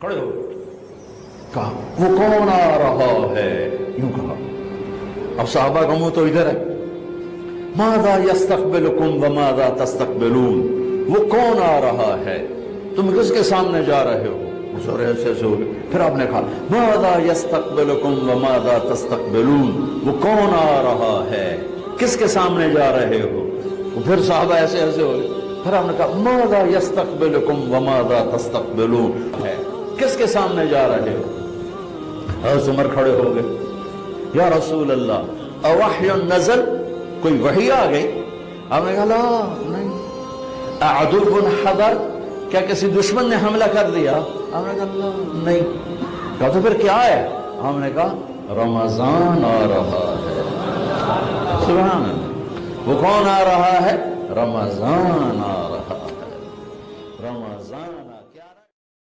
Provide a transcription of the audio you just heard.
کھڑے ہو کہا وہ کون آ رہا ہے، یوں کہا. اب صحابہ کا منہ تو ادھر ہے. ماذا یستقبلکم وماذا تستقبلون، وہ کون آ رہا ہے، تم کس کے سامنے جا رہے ہو. حضور ایسے ایسے ہو گئے. پھر آپ نے کہا ماذا یستقبلکم وماذا تستقبلون، وہ کون آ رہا ہے، کس کے سامنے جا رہے ہو. پھر صحابہ ایسے ایسے ہو گئے. پھر آپ نے کہا ماذا یستقبلکم وماذا تستقبلون، کس کے سامنے جا رہے ہو. حضرت عمر کھڑے ہو گئے. یا رسول اللہ اوحی نزل، کوئی وحی آ گئی. آپ نے کہا لا نہیں. اعدو حضر، کیا کسی دشمن نے حملہ کر دیا. آپ نے کہا لا نہیں. کہا تو پھر کیا ہے. ہم نے کہا رمضان آ رہا ہے. سبحان اللہ. وہ کون آ رہا ہے، رمضان آ